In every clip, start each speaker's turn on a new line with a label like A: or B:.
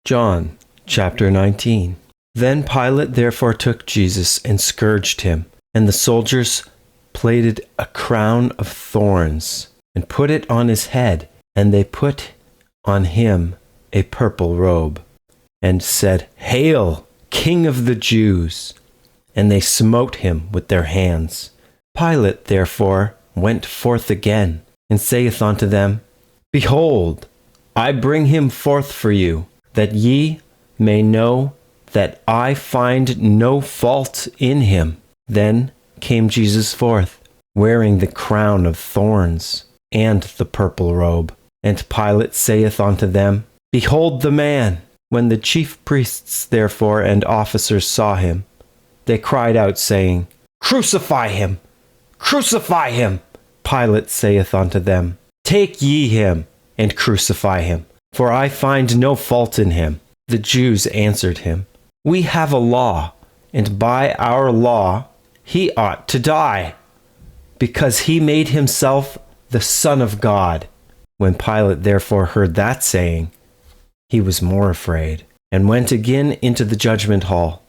A: John chapter 19. Then Pilate therefore took Jesus and scourged him, and the soldiers plaited a crown of thorns and put it on his head, and they put on him a purple robe, and said, Hail, King of the Jews! And they smote him with their hands. Pilate therefore went forth again, and saith unto them, Behold, I bring him forth for you, that ye may know that I find no fault in him. Then came Jesus forth, wearing the crown of thorns and the purple robe. And Pilate saith unto them, Behold the man! When the chief priests therefore and officers saw him, they cried out, saying, Crucify him! Crucify him! Pilate saith unto them, Take ye him, and crucify him, for I find no fault in him. The Jews answered him, We have a law, and by our law he ought to die, because he made himself the Son of God. When Pilate therefore heard that saying, he was more afraid, and went again into the judgment hall,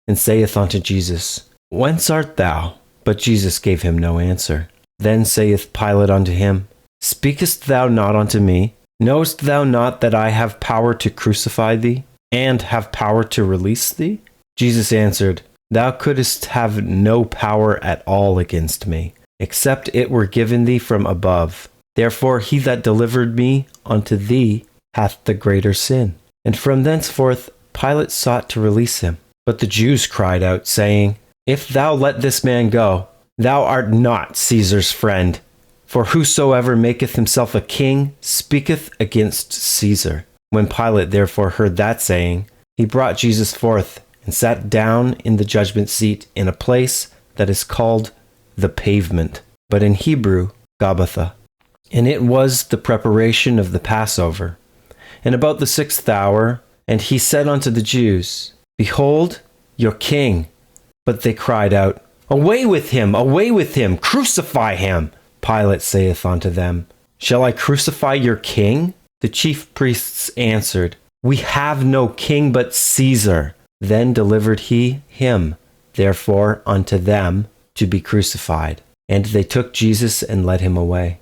A: and saith unto Jesus, Whence art thou? But Jesus gave him no answer. Then saith Pilate unto him, Speakest thou not unto me? Knowest thou not that I have power to crucify thee, and have power to release thee? Jesus answered, Thou couldst have no power at all against me, except it were given thee from above. Therefore he that delivered me unto thee hath the greater sin. And from thenceforth Pilate sought to release him. But the Jews cried out, saying, If thou let this man go, thou art not Caesar's friend. For whosoever maketh himself a king speaketh against Caesar. When Pilate therefore heard that saying, he brought Jesus forth, and sat down in the judgment seat in a place that is called the Pavement, but in Hebrew, Gabbatha. And it was the preparation of the Passover, and about the 6th hour, and he said unto the Jews, Behold your king. But they cried out, Away with him, crucify him. Pilate saith unto them, Shall I crucify your king? The chief priests answered, We have no king but Caesar. Then delivered he him, therefore, unto them to be crucified. And they took Jesus and led him away.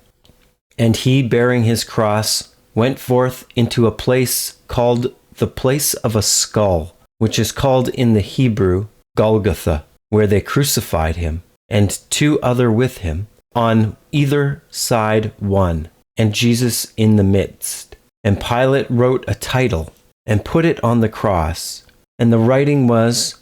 A: And he, bearing his cross, went forth into a place called the place of a skull, which is called in the Hebrew Golgotha, where they crucified him, and 2 other with him, on either side one, and Jesus in the midst. And Pilate wrote a title, and put it on the cross. And the writing was,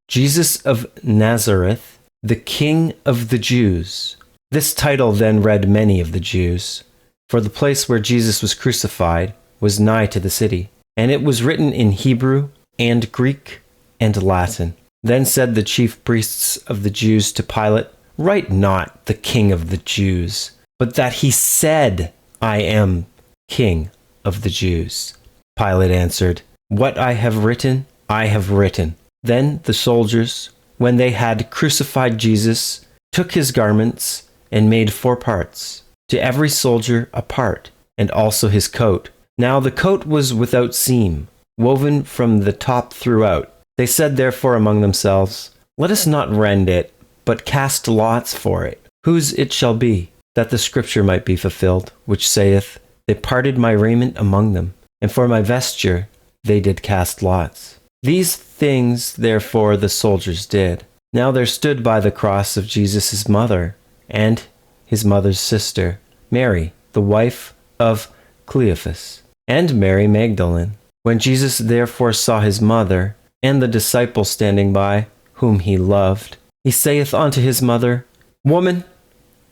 A: Jesus of Nazareth, the King of the Jews. This title then read many of the Jews, for the place where Jesus was crucified was nigh to the city, and it was written in Hebrew and Greek and Latin. Then said the chief priests of the Jews to Pilate, Write not the King of the Jews, but that he said, I am King of the Jews. Pilate answered, What I have written, I have written. Then the soldiers, when they had crucified Jesus, took his garments and made 4 parts, to every soldier a part, and also his coat. Now the coat was without seam, woven from the top throughout. They said therefore among themselves, Let us not rend it, but cast lots for it, whose it shall be, that the scripture might be fulfilled, which saith, They parted my raiment among them, and for my vesture they did cast lots. These things therefore the soldiers did. Now there stood by the cross of Jesus his mother, and his mother's sister, Mary, the wife of Cleophas, and Mary Magdalene. When Jesus therefore saw his mother, and the disciple standing by, whom he loved, he saith unto his mother, Woman,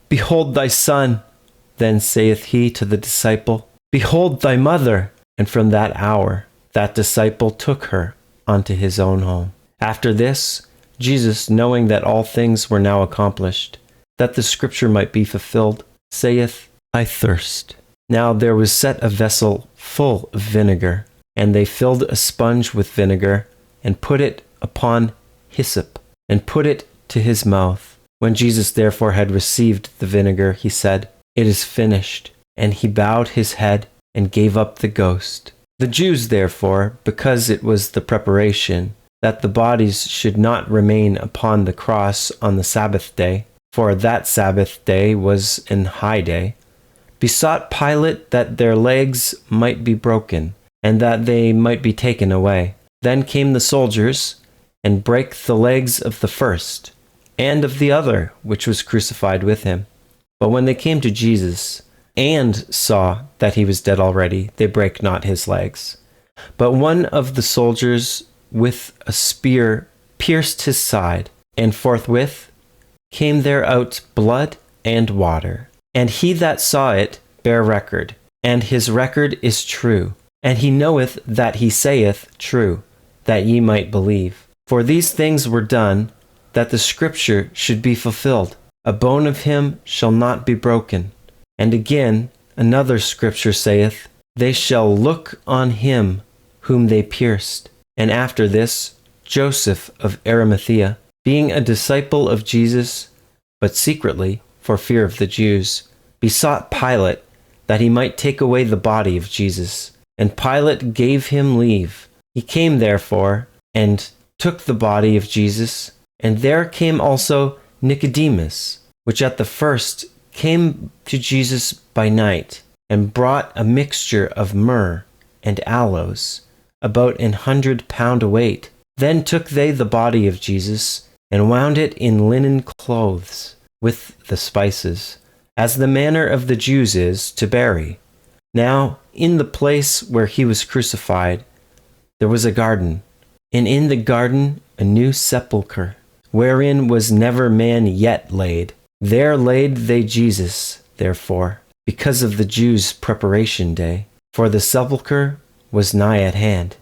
A: behold thy son. Then saith he to the disciple, Behold thy mother. And from that hour that disciple took her unto his own home. After this, Jesus, knowing that all things were now accomplished, that the scripture might be fulfilled, saith, I thirst. Now there was set a vessel full of vinegar, and they filled a sponge with vinegar, and put it upon hyssop, and put it to his mouth. When Jesus therefore had received the vinegar, he said, It is finished. And he bowed his head and gave up the ghost. The Jews, therefore, because it was the preparation, that the bodies should not remain upon the cross on the Sabbath day, for that Sabbath day was an high day, besought Pilate that their legs might be broken, and that they might be taken away. Then came the soldiers, and brake the legs of the first, and of the other which was crucified with him. But when they came to Jesus, and saw that he was dead already, they brake not his legs. But one of the soldiers with a spear pierced his side, and forthwith came there out blood and water. And he that saw it bare record, and his record is true. And he knoweth that he saith true, that ye might believe. For these things were done, that the scripture should be fulfilled. A bone of him shall not be broken. And again, another scripture saith, they shall look on him whom they pierced. And after this, Joseph of Arimathea, being a disciple of Jesus, but secretly, for fear of the Jews, besought Pilate that he might take away the body of Jesus. And Pilate gave him leave. He came therefore, and took the body of Jesus. And there came also Nicodemus, which at the first came to Jesus by night, and brought a mixture of myrrh and aloes, about 100 pound weight. Then took they the body of Jesus, and wound it in linen clothes, with the spices, as the manner of the Jews is to bury. Now, in the place where he was crucified, there was a garden, and in the garden a new sepulchre, wherein was never man yet laid. There laid they Jesus, therefore, because of the Jews' preparation day, for the sepulchre was nigh at hand.